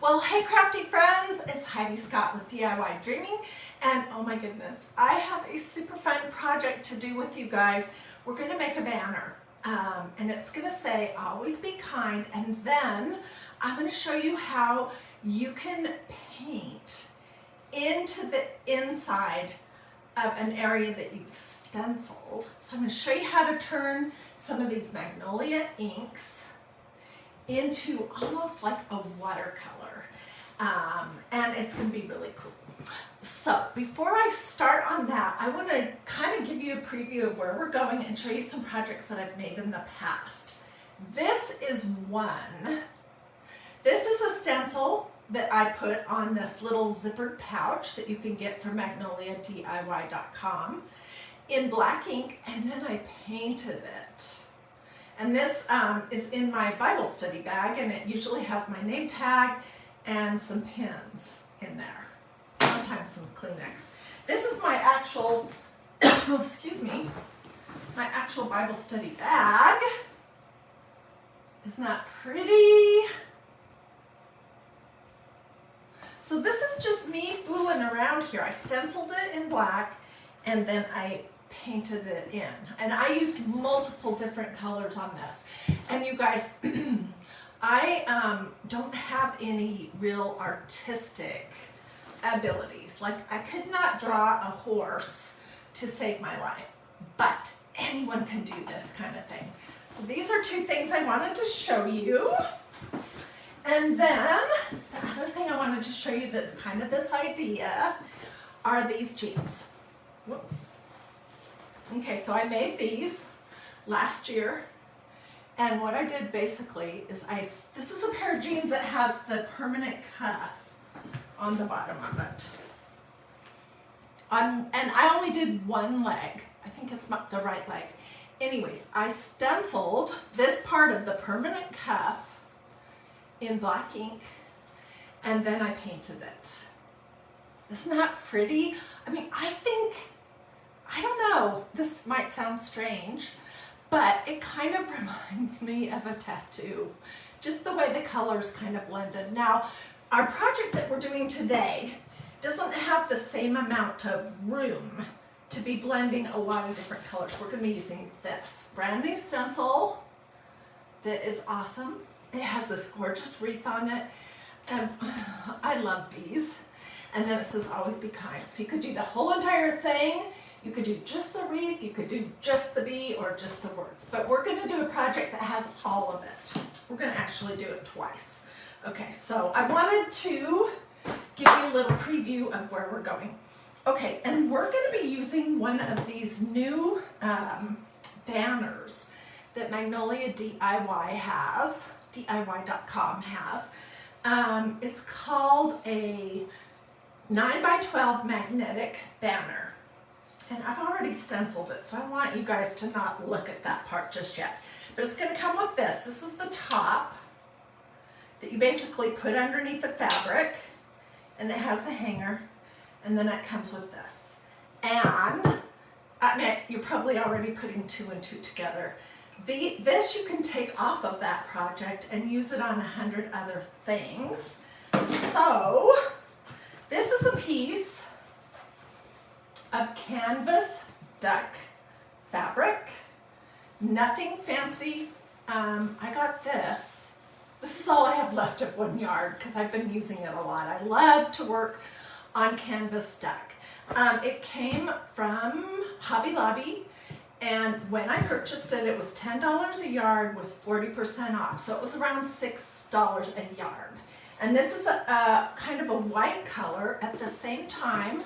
Well, hey crafty friends, it's Hiedi Scott with DiyDreaming, and oh my goodness, I have a super fun project to do with you guys. We're going to make a banner, and it's going to say, always be kind, and then I'm going to show you how you can paint into the inside of an area that you've stenciled. So I'm going to show you how to turn some of these Magnolia inks into almost like a watercolor, and it's going to be really cool. So before I start on that, I want to kind of give you a preview of where we're going and show you some projects that I've made in the past. This is one. This is a stencil that I put on this little zippered pouch that you can get from MagnoliaDIY.com in black ink, and then I painted it. And this is in my Bible study bag, and it usually has my name tag and some pins in there. Sometimes some Kleenex. This is my actual, excuse me, my actual Bible study bag. Isn't that pretty? So this is just me fooling around here. I stenciled it in black, and then I painted it in, and I used multiple different colors on this. And you guys, I don't have any real artistic abilities. Like, I could not draw a horse to save my life, but anyone can do this kind of thing. So these are two things I wanted to show you. And then the other thing I wanted to show you that's kind of this idea are these jeans. Whoops. Okay, so I made these last year, and what I did basically is this is a pair of jeans that has the permanent cuff on the bottom of it. And I only did one leg. I think it's the right leg. Anyways, I stenciled this part of the permanent cuff in black ink, and then I painted it. Isn't that pretty? I mean, I don't know, this might sound strange, but it kind of reminds me of a tattoo. Just the way the colors kind of blended. Now, our project that we're doing today doesn't have the same amount of room to be blending a lot of different colors. We're going to be using this brand new stencil that is awesome. It has this gorgeous wreath on it, and I love these. And then it says, always be kind. So you could do the whole entire thing. You could do just the wreath, you could do just the bee, or just the words. But we're going to do a project that has all of it. We're going to actually do it twice. Okay, so I wanted to give you a little preview of where we're going. Okay, and we're going to be using one of these new banners that Magnolia DIY has, DIY.com has. It's called a 9x12 magnetic banner. And I've already stenciled it, so I want you guys to not look at that part just yet. But it's going to come with this. This is the top that you basically put underneath the fabric, and it has the hanger, and then it comes with this. And I mean, you're probably already putting two and two together. This you can take off of that project and use it on 100 other things. So this is a piece of canvas duck fabric. Nothing fancy. I got this. This is all I have left of 1 yard because I've been using it a lot. I love to work on canvas duck. It came from Hobby Lobby, and when I purchased it, it was $10 a yard with 40% off. So it was around $6 a yard. And this is a kind of a white color. At the same time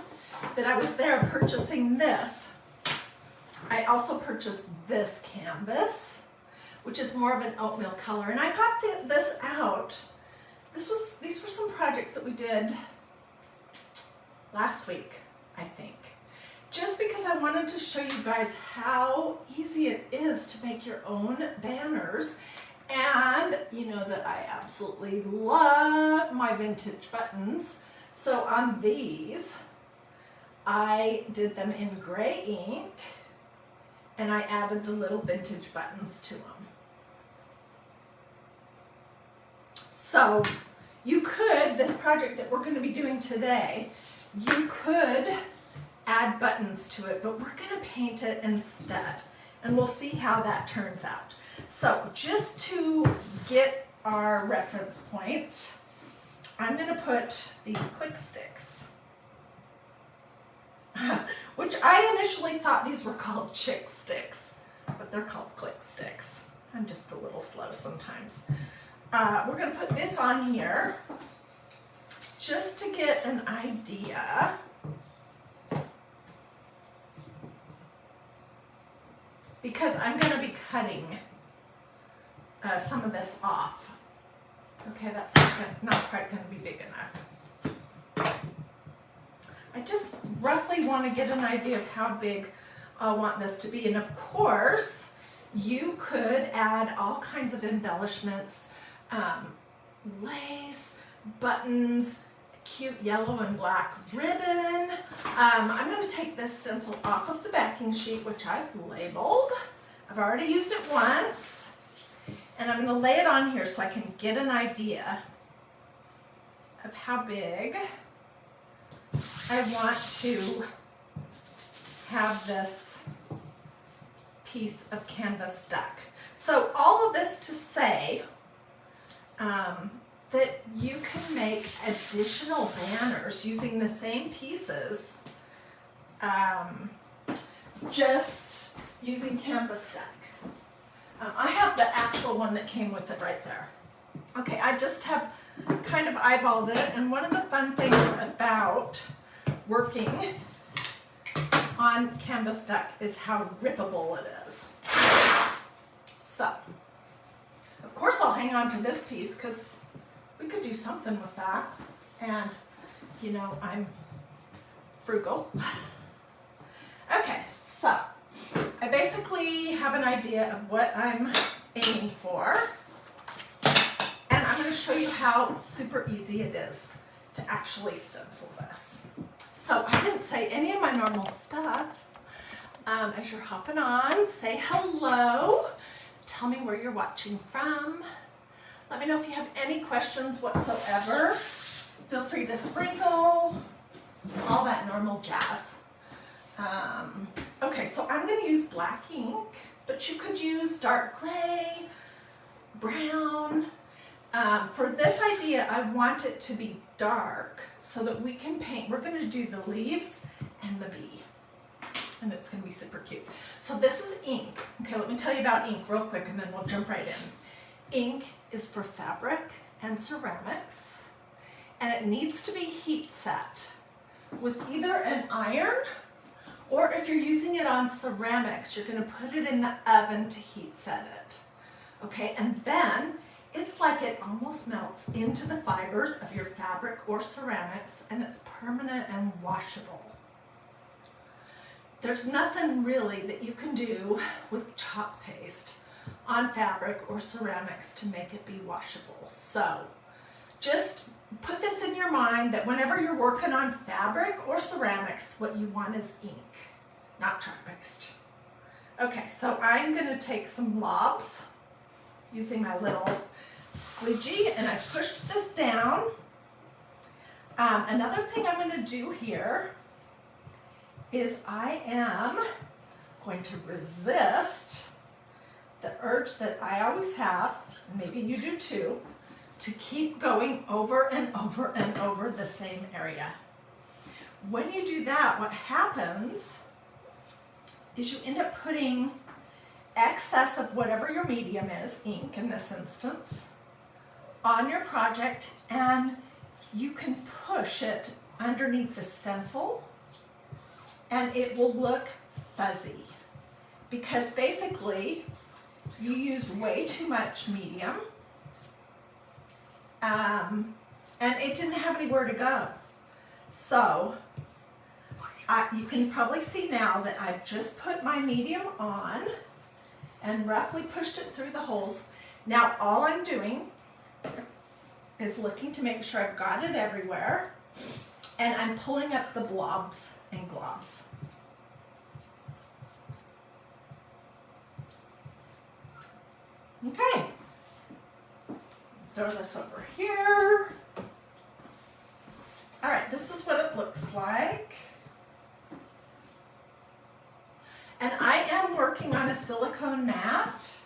that I was there purchasing this, I also purchased this canvas, which is more of an oatmeal color. And I got this out. These were some projects that we did last week, I think. Just because I wanted to show you guys how easy it is to make your own banners. And you know that I absolutely love my vintage buttons. So on these, I did them in gray ink, and I added the little vintage buttons to them. So You could, this project that we're going to be doing today, you could add buttons to it, but we're going to paint it instead. And we'll see how that turns out. So just to get our reference points, I'm going to put these click sticks, which I initially thought these were called chick sticks, but they're called click sticks. I'm just a little slow sometimes. We're going to put this on here just to get an idea because I'm going to be cutting some of this off. Okay, that's not quite going to be big enough. I just roughly want to get an idea of how big I want this to be. And of course, you could add all kinds of embellishments, lace, buttons, cute yellow and black ribbon. I'm going to take this stencil off of the backing sheet, which I've labeled. I've already used it once. And I'm going to lay it on here so I can get an idea of how big I want to have this piece of canvas stuck. So all of this to say that you can make additional banners using the same pieces, just using canvas stack. I have the actual one that came with it right there. Okay, I just have kind of eyeballed it, and one of the fun things about working on canvas stack is how rippable it is. So, of course I'll hang on to this piece because we could do something with that, and you know, I'm frugal. Okay, so I basically have an idea of what I'm aiming for, and I'm going to show you how super easy it is to actually stencil this. So I didn't say any of my normal stuff. As you're hopping on, say hello. Tell me where you're watching from. Let me know if you have any questions whatsoever. Feel free to sprinkle, all that normal jazz. Okay, so I'm going to use black ink, but you could use dark gray, brown. For this idea, I want it to be dark so that we can paint. We're going to do the leaves and the bee, and it's going to be super cute. So this is ink. Okay, let me tell you about ink real quick, and then we'll jump right in. Ink is for fabric and ceramics, and it needs to be heat set with either an iron, or if you're using it on ceramics, you're going to put it in the oven to heat set it. Okay, and then it's like it almost melts into the fibers of your fabric or ceramics, and it's permanent and washable. There's nothing really that you can do with chalk paste on fabric or ceramics to make it be washable. So just put this in your mind that whenever you're working on fabric or ceramics, what you want is ink, not chalk paste. Okay, so I'm going to take some blobs using my little squeegee, and I pushed this down. Another thing I'm going to do here is I am going to resist the urge that I always have, maybe you do too, to keep going over and over and over the same area. When you do that, what happens is you end up putting excess of whatever your medium is, ink in this instance, on your project, and you can push it underneath the stencil and it will look fuzzy because basically you used way too much medium and it didn't have anywhere to go. So you can probably see now that I've just put my medium on and roughly pushed it through the holes. Now all I'm doing is looking to make sure I've got it everywhere, and I'm pulling up the blobs and globs. Okay, throw this over here. All right, this is what it looks like. And I am working on a silicone mat.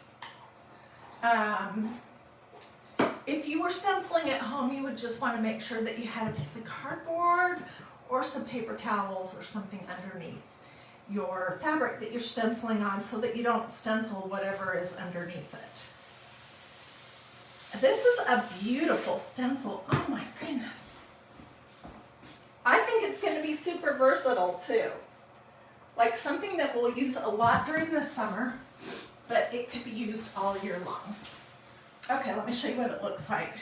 If you were stenciling at home, you would just want to make sure that you had a piece of cardboard or some paper towels or something underneath your fabric that you're stenciling on so that you don't stencil whatever is underneath it. This is a beautiful stencil. Oh my goodness. I think it's going to be super versatile too. Like something that we'll use a lot during the summer, but it could be used all year long. Okay, let me show you what it looks like.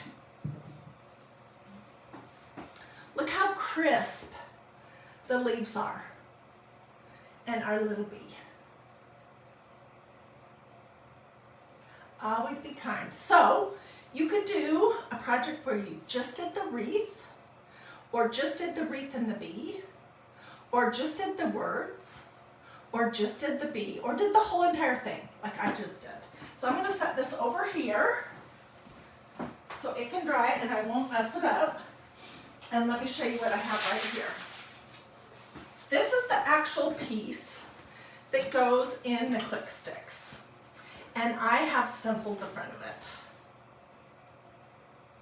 Look how crisp the leaves are and our little bee. Always be kind. So you could do a project where you just did the wreath, or just did the wreath and the bee, or just did the words, or just did the bee, or did the whole entire thing like I just did. So I'm going to set this over here so it can dry and I won't mess it up. And let me show you what I have right here. This is the actual piece that goes in the click sticks. And I have stenciled the front of it.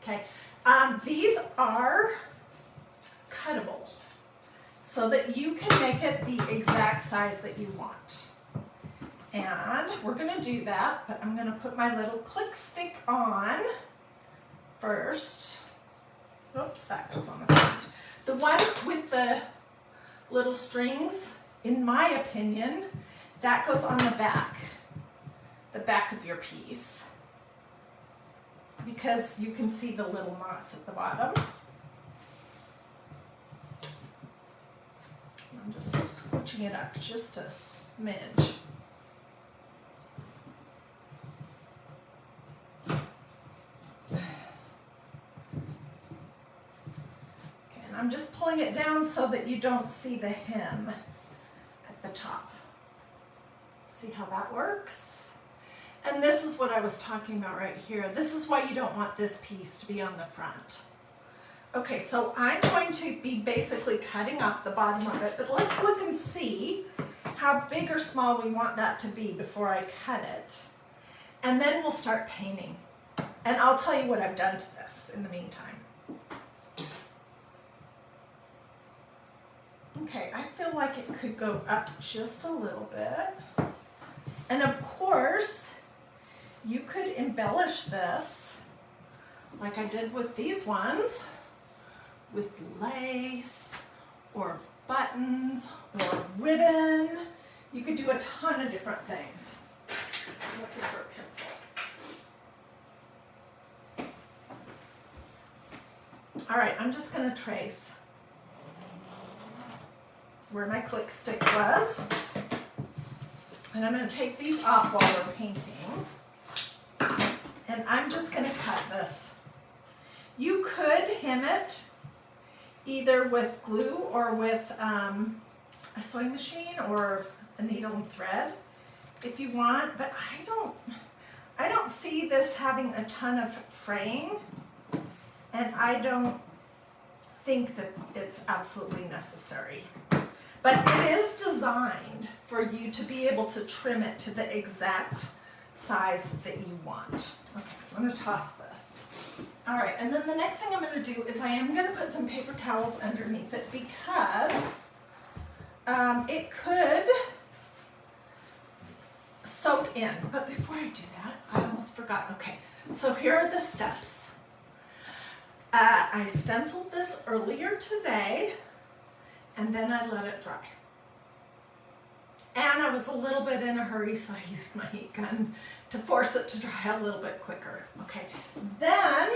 Okay, these are cuttable so that you can make it the exact size that you want. And we're gonna do that, but I'm gonna put my little click stick on first. Oops, that goes on the front. The one with the little strings, in my opinion, that goes on the back of your piece, because you can see the little knots at the bottom. I'm just scooching it up just a smidge. I'm just pulling it down so that you don't see the hem at the top. See how that works? And this is what I was talking about right here. This is why you don't want this piece to be on the front. Okay, so I'm going to be basically cutting off the bottom of it, but let's look and see how big or small we want that to be before I cut it. And then we'll start painting. And I'll tell you what I've done to this in the meantime. Okay, I feel like it could go up just a little bit. And of course, you could embellish this like I did with these ones, with lace or buttons or ribbon. You could do a ton of different things. I'm looking for a pencil. All right, I'm just going to trace where my click stick was. And I'm going to take these off while we're painting. And I'm just going to cut this. You could hem it either with glue or with a sewing machine or a needle and thread if you want, but I don't see this having a ton of fraying, and I don't think that it's absolutely necessary. But it is designed for you to be able to trim it to the exact size that you want. Okay, I'm going to toss this. All right, and then the next thing I'm going to do is I am going to put some paper towels underneath it because it could soak in. But before I do that, I almost forgot. Okay, so here are the steps. I stenciled this earlier today, and then I let it dry. And I was a little bit in a hurry, so I used my heat gun to force it to dry a little bit quicker. Okay, then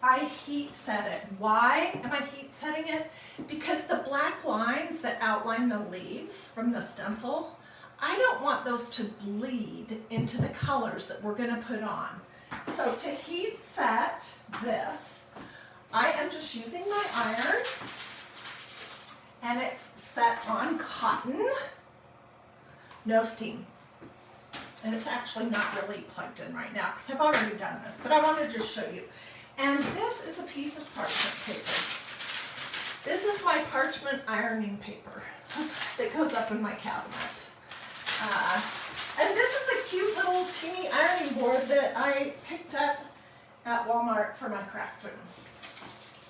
I heat set it. Why am I heat setting it? Because the black lines that outline the leaves from the stencil, I don't want those to bleed into the colors that we're gonna put on. So to heat set this, I am just using my iron, and it's set on cotton, no steam. And it's actually not really plugged in right now because I've already done this, but I want to just show you. And this is a piece of parchment paper. This is my parchment ironing paper that goes up in my cabinet. And this is a cute little teeny ironing board that I picked up at Walmart for my craft room.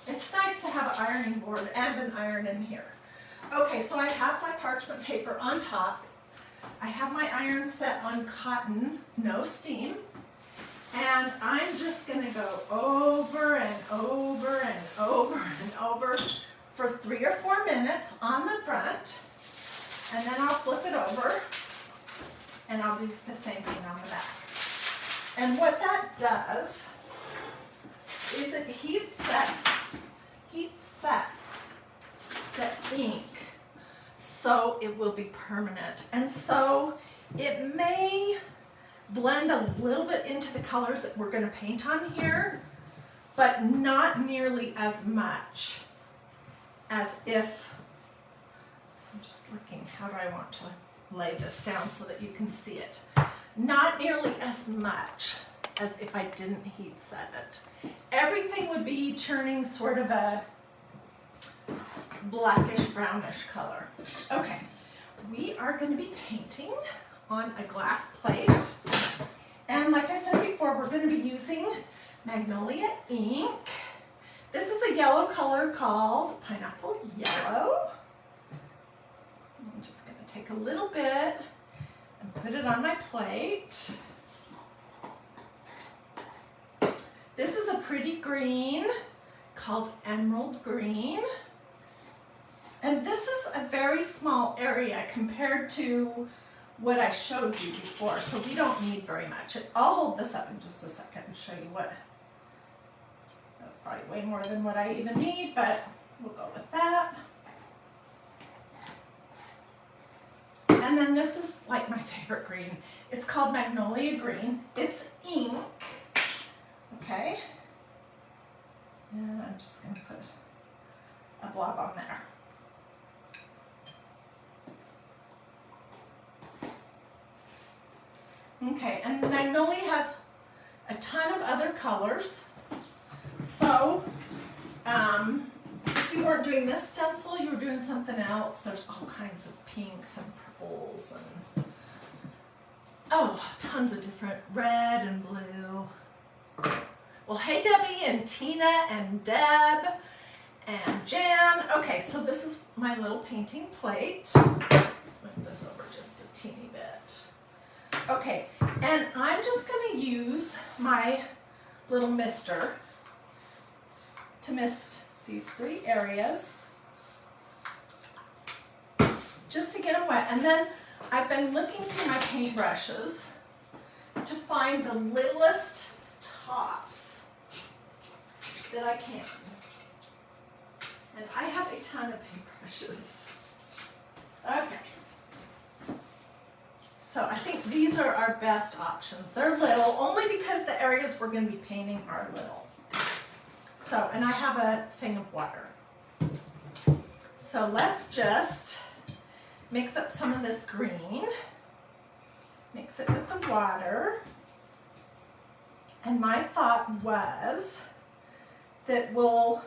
It's nice to have an ironing board and an iron in here. Okay, so I have my parchment paper on top. I have my iron set on cotton, no steam. And I'm just gonna go over and over and over and over for 3 or 4 minutes on the front. And then I'll flip it over and I'll do the same thing on the back. And what that does is it heat sets the ink so it will be permanent. And so it may blend a little bit into the colors that we're going to paint on here, but not nearly as much as if, I'm just looking, how do I want to lay this down so that you can see it? Not nearly as much as if I didn't heat set it. Everything would be turning sort of a blackish brownish color. Okay, we are going to be painting on a glass plate, and like I said before, we're going to be using Magnolia ink. This is a yellow color called Pineapple Yellow. I'm just going to take a little bit and put it on my plate. This is a pretty green called Emerald Green. And this is a very small area compared to what I showed you before, so we don't need very much. I'll hold this up in just a second and show you what, that's probably way more than what I even need, but we'll go with that. And then this is like my favorite green. It's called Magnolia Green. It's ink, okay? And I'm just gonna put a blob on there. Okay, and Magnolia has a ton of other colors. So, if you weren't doing this stencil, you were doing something else. There's all kinds of pinks and purples and, oh, tons of different red and blue. Well, hey Debbie and Tina and Deb and Jan. Okay, so this is my little painting plate. Let's move this over just a teeny bit. Okay, and I'm just going to use my little mister to mist these 3 areas just to get them wet. And then I've been looking through my paintbrushes to find the littlest tops that I can. And I have a ton of paintbrushes. Okay. So I think these are our best options. They're little, only because the areas we're going to be painting are little. So, and I have a thing of water. So let's just mix up some of this green. Mix it with the water. And my thought was that we'll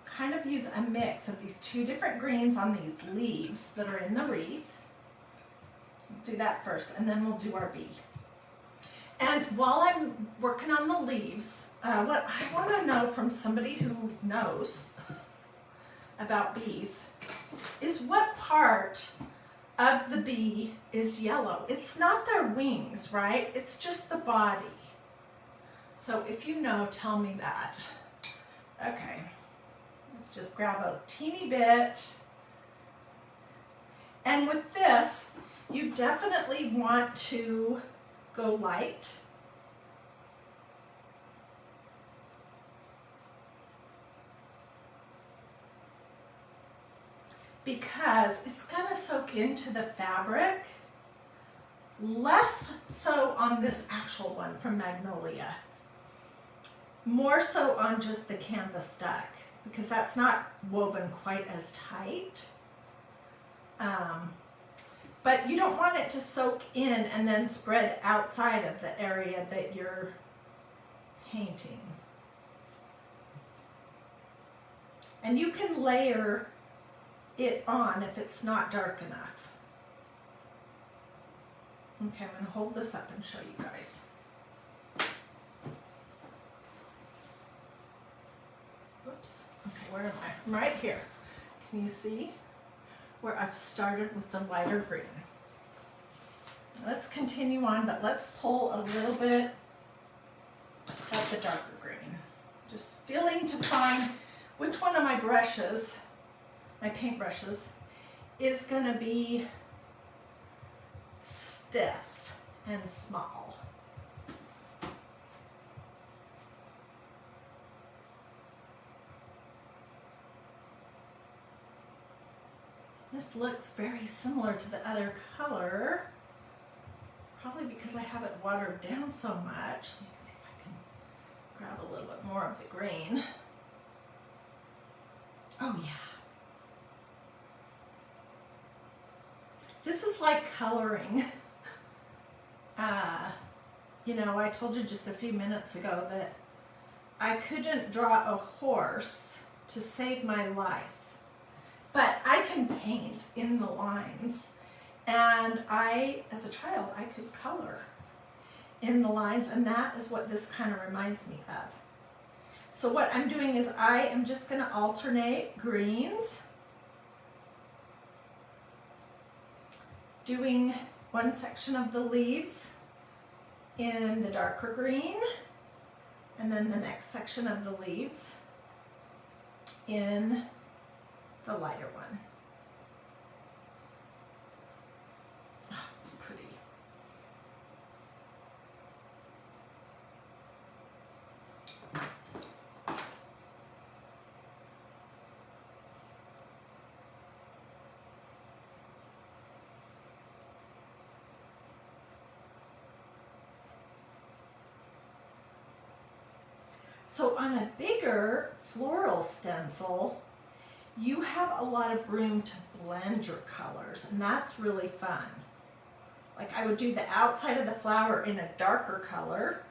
kind of use a mix of these 2 different greens on these leaves that are in the wreath. Do that first, and then we'll do our bee. And while I'm working on the leaves, what I want to know from somebody who knows about bees is what part of the bee is yellow. It's not their wings, right? It's just the body. So if you know, tell me that. Okay, let's just grab a teeny bit. And with this, you definitely want to go light. Because it's gonna soak into the fabric, less so on this actual one from Magnolia, more so on just the canvas duck, because that's not woven quite as tight. But you don't want it to soak in and then spread outside of the area that you're painting. And you can layer it on if it's not dark enough. Okay, I'm going to hold this up and show you guys. Oops. Okay, where am I? I'm right here. Can you see where I've started with the lighter green? Let's continue on, but let's pull a little bit of the darker green. Just feeling to find which one of my brushes, my paint brushes, is going to be stiff and small. This looks very similar to the other color, probably because I have it watered down so much. Let me see if I can grab a little bit more of the green. Oh yeah. This is like coloring. You know, I told you just a few minutes ago that I couldn't draw a horse to save my life, but I can paint in the lines. And as a child, I could color in the lines, and that is what this kind of reminds me of. So what I'm doing is I am just going to alternate greens, doing one section of the leaves in the darker green, and then the next section of the leaves in the lighter one. Oh, it's pretty. So on a bigger floral stencil, you have a lot of room to blend your colors, and that's really fun. Like I would do the outside of the flower in a darker color,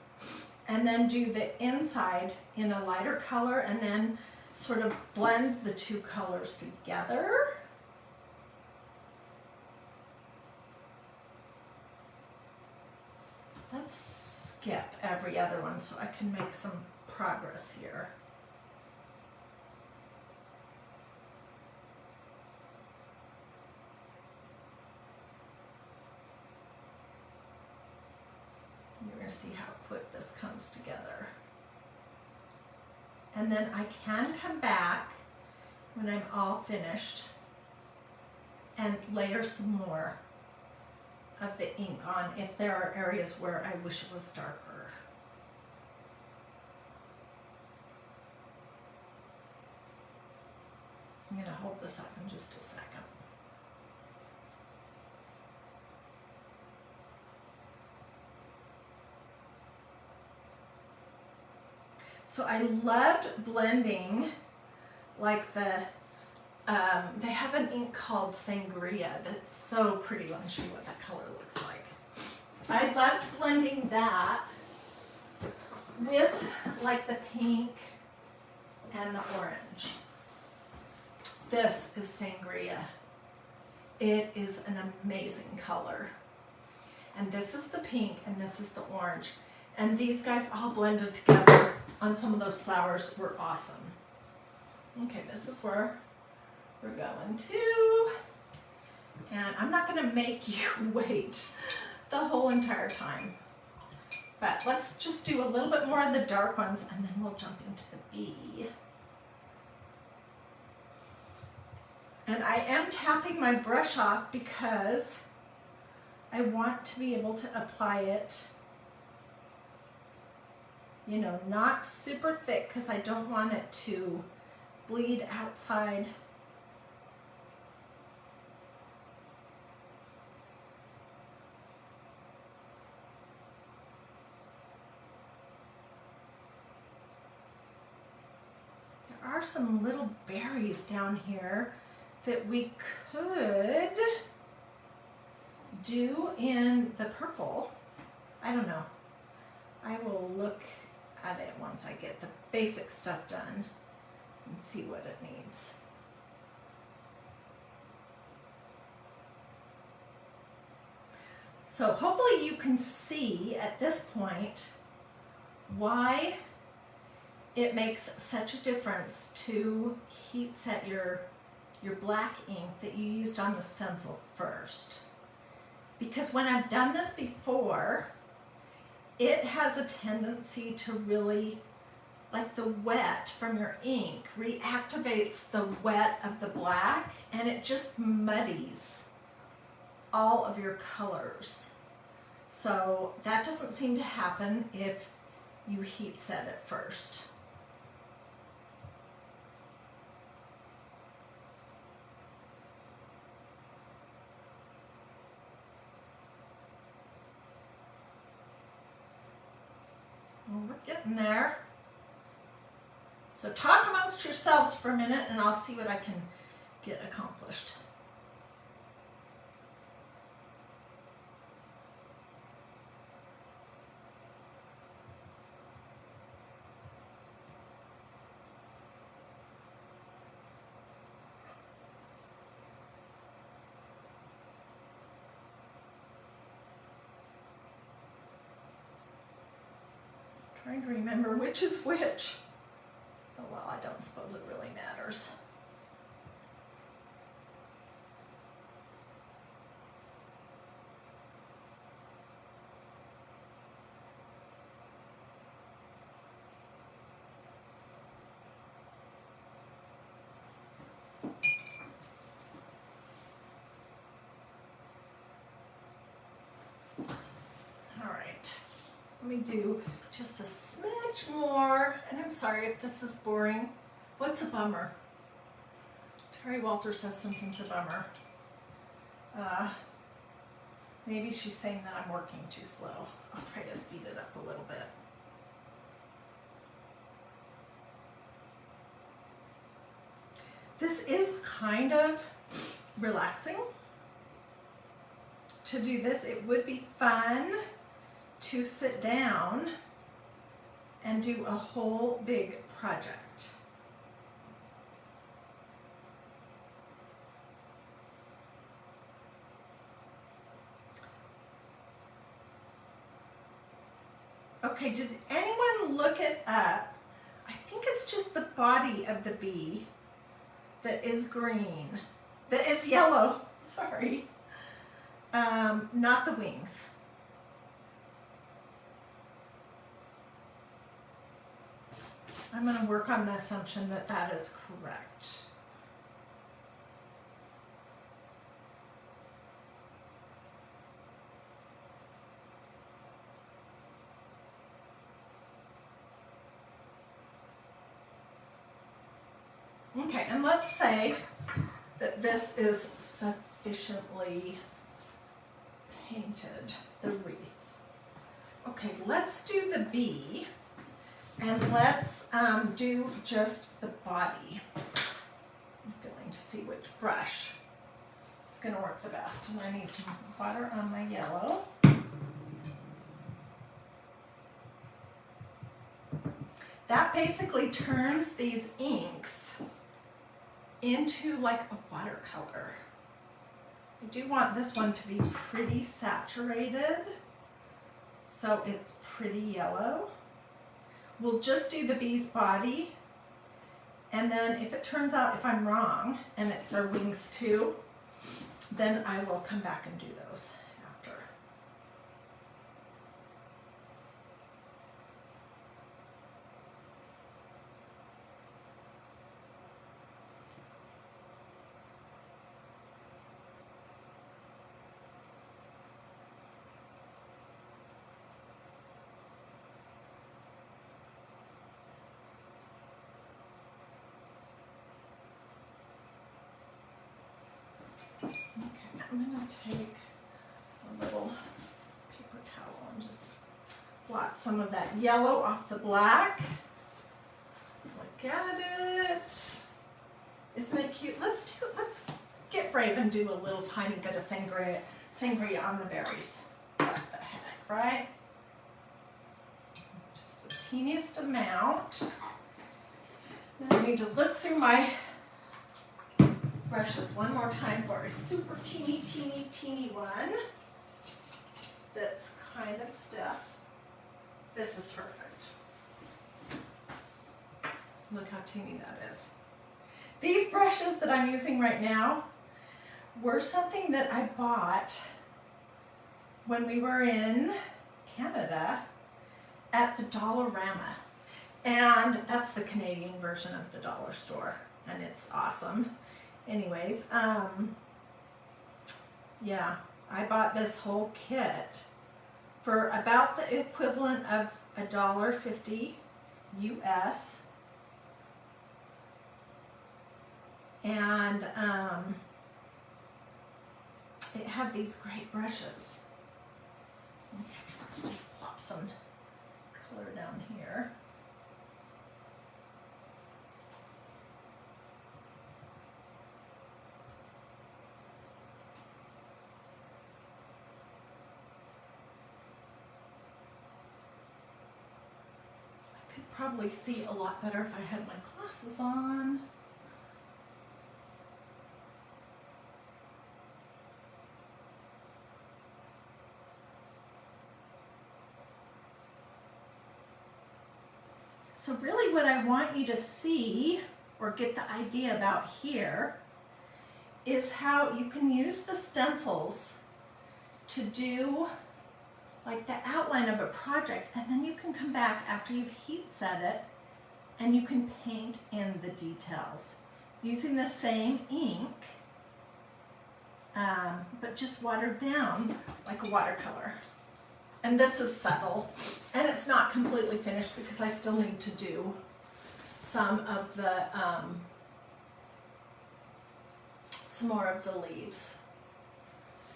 and then do the inside in a lighter color, and then sort of blend the two colors together. Let's skip every other one so I can make some progress here. You're going to see how quick this comes together. And then I can come back when I'm all finished and layer some more of the ink on if there are areas where I wish it was darker. I'm going to hold this up in just a second. So I loved blending like they have an ink called Sangria that's so pretty. Let me show you what that color looks like. I loved blending that with like the pink and the orange. This is Sangria. It is an amazing color. And this is the pink and this is the orange. And these guys all blended together on some of those flowers were awesome. Okay, this is where we're going to. And I'm not gonna make you wait the whole entire time. But let's just do a little bit more of the dark ones and then we'll jump into the bee. And I am tapping my brush off because I want to be able to apply it, you know, not super thick because I don't want it to bleed outside. There are some little berries down here that we could do in the purple. I don't know. I will look at it once I get the basic stuff done. and see what it needs. So hopefully you can see at this point why it makes such a difference to heat set your black ink that you used on the stencil first. Because when I've done this before, it has a tendency to really, like the wet from your ink reactivates the wet of the black, and it just muddies all of your colors. So that doesn't seem to happen if you heat set it first. Well, we're getting there. So talk amongst yourselves for a minute and I'll see what I can get accomplished. Trying to remember which is which. Oh well, I don't suppose it really matters. All right, let me do just a smidge more, and I'm sorry if this is boring. What's a bummer? Terry Walter says something's a bummer. Maybe she's saying that I'm working too slow. I'll try to speed it up a little bit. This is kind of relaxing to do this. It would be fun to sit down and do a whole big project. Okay, did anyone look it up? I think it's just the body of the bee that is green, that is yellow, sorry. Not the wings. I'm going to work on the assumption that that is correct. Okay, and let's say that this is sufficiently painted, the wreath. Okay, let's do the bee. And let's do just the body. I'm feeling to see which brush is going to work the best. And I need some water on my yellow. That basically turns these inks into like a watercolor. I do want this one to be pretty saturated, so it's pretty yellow. We'll just do the bee's body, and then if it turns out if I'm wrong and it's our wings too, then I will come back and do those after. Okay, I'm going to take a little paper towel and just blot some of that yellow off the black. Look at it. Isn't it cute? Let's get brave and do a little tiny bit of sangria on the berries. What the heck, right? Just the teeniest amount. Then need to look through my brushes one more time for a super teeny, teeny, teeny one that's kind of stiff. This is perfect. Look how teeny that is. These brushes that I'm using right now were something that I bought when we were in Canada at the Dollarama. And that's the Canadian version of the dollar store, and it's awesome. Anyways, yeah, I bought this whole kit for about the equivalent of $1.50 US. And it had these great brushes. Okay, let's just plop some color down here. I could probably see a lot better if I had my glasses on. So really what I want you to see or get the idea about here is how you can use the stencils to do like the outline of a project, and then you can come back after you've heat set it and you can paint in the details using the same ink, but just watered down like a watercolor. And this is subtle, and it's not completely finished because I still need to do some of the, some more of the leaves.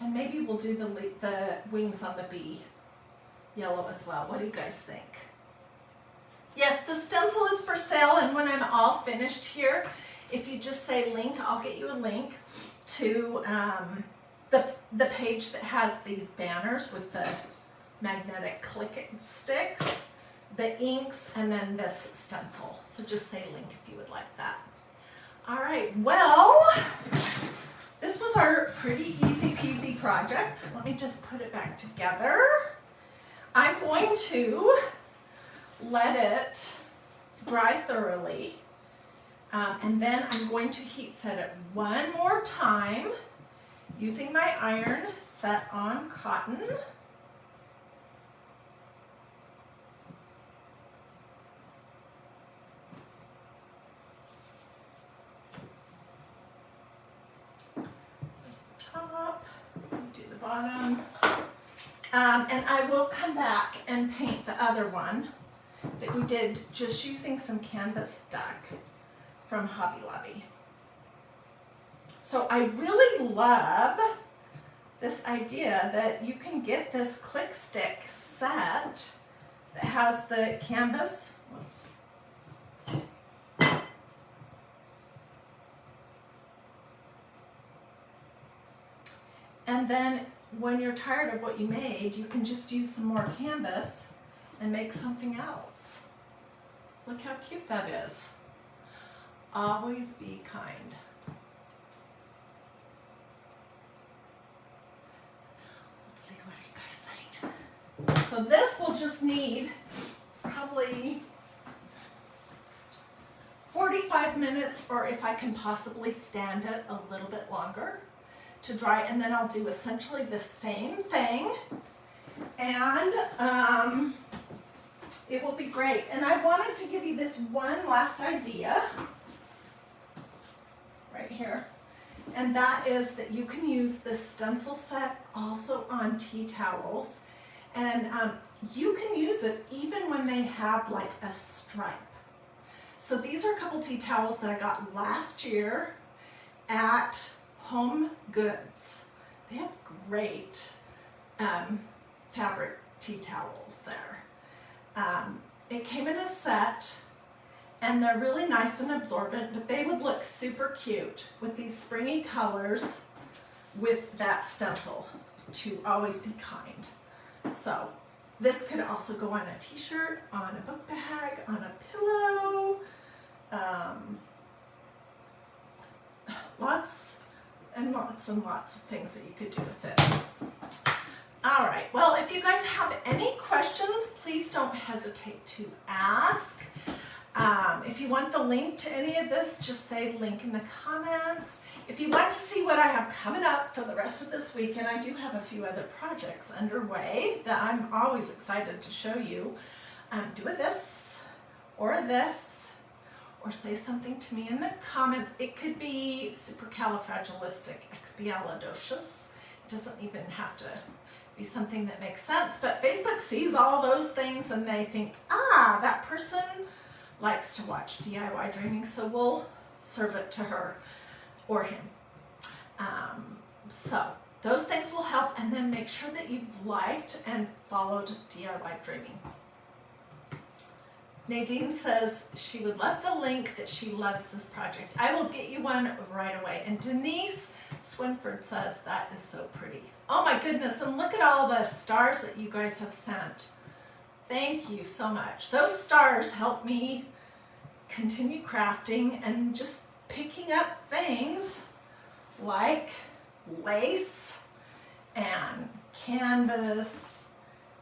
And maybe we'll do the wings on the bee yellow as well. What do you guys think? Yes, the stencil is for sale, and when I'm all finished here, if you just say link, I'll get you a link to the page that has these banners with the magnetic click sticks, the inks, and then this stencil. So just say link if you would like that. All right, well, this was our pretty easy peasy project. Let me just put it back together. I'm going to let it dry thoroughly, and then I'm going to heat set it one more time using my iron set on cotton. Do the bottom, and I will come back and paint the other one that we did just using some canvas duck from Hobby Lobby. So I really love this idea that you can get this click stick set that has the canvas, whoops, and then when you're tired of what you made, you can just use some more canvas and make something else. Look how cute that is. Always be kind. Let's see, what are you guys saying? So this will just need probably 45 minutes, or if I can possibly stand it a little bit longer to dry, and then I'll do essentially the same thing, and it will be great. And I wanted to give you this one last idea right here, and that is that you can use this stencil set also on tea towels, and you can use it even when they have like a stripe. So these are a couple tea towels that I got last year at Home Goods. They have great fabric tea towels there. It came in a set, and they're really nice and absorbent, but they would look super cute with these springy colors with that stencil, to always be kind. So this could also go on a t-shirt, on a book bag, on a pillow. lots and lots of things that you could do with it. All right, well, if you guys have any questions, please don't hesitate to ask. If you want the link to any of this, just say link in the comments. If you want to see what I have coming up for the rest of this week, and I do have a few other projects underway that I'm always excited to show you, do a this, or say something to me in the comments. It could be supercalifragilisticexpialidocious. It doesn't even have to be something that makes sense, but Facebook sees all those things and they think, that person likes to watch DIY dreaming, so we'll serve it to her or him. So those things will help, and then make sure that you've liked and followed DIY dreaming. Nadine says she would love the link, that she loves this project. I will get you one right away. And Denise Swinford says that is so pretty. Oh my goodness, and look at all the stars that you guys have sent. Thank you so much. Those stars help me continue crafting and just picking up things like lace and canvas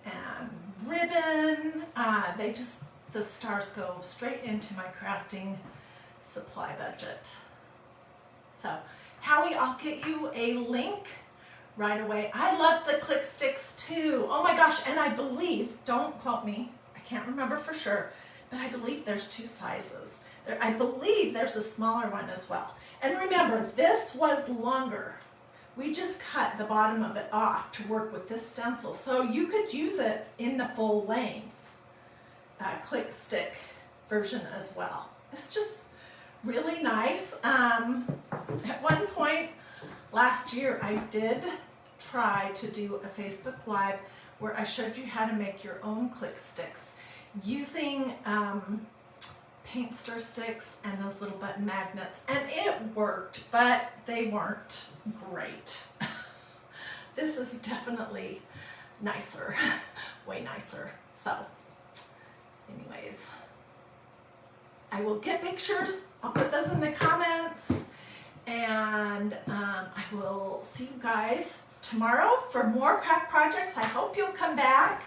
and ribbon. The stars go straight into my crafting supply budget. So, Howie, I'll get you a link right away. I love the click sticks too. Oh my gosh, and I believe, don't quote me, I can't remember for sure, but I believe there's 2 sizes. I believe there's a smaller one as well. And remember, this was longer. We just cut the bottom of it off to work with this stencil, so you could use it in the full length click stick version as well. It's just really nice. At one point last year, I did try to do a Facebook Live where I showed you how to make your own click sticks using paint stir sticks and those little button magnets, and it worked, but they weren't great. This is definitely nicer, way nicer. So anyways, I will get pictures. I'll put those in the comments, and I will see you guys tomorrow for more craft projects. I hope you'll come back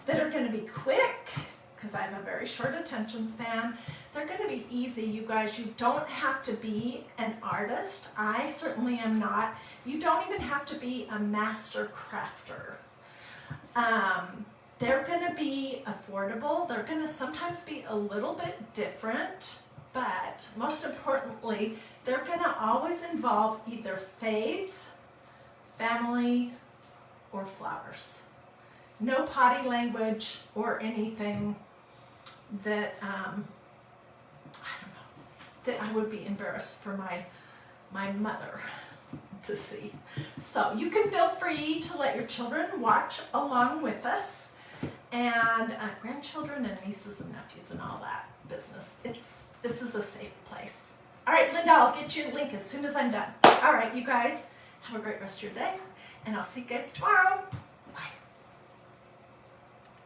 that are going to be quick, because I have a very short attention span. They're going to be easy, you guys. You don't have to be an artist. I certainly am not. You don't even have to be a master crafter. They're going to be affordable. They're going to sometimes be a little bit different, but most importantly, they're going to always involve either faith, family, or flowers. No potty language or anything that, I don't know, that I would be embarrassed for my mother to see. So you can feel free to let your children watch along with us, and grandchildren and nieces and nephews and all that business. This is a safe place. All right, Linda, I'll get you a link as soon as I'm done. All right, you guys, have a great rest of your day, and I'll see you guys tomorrow.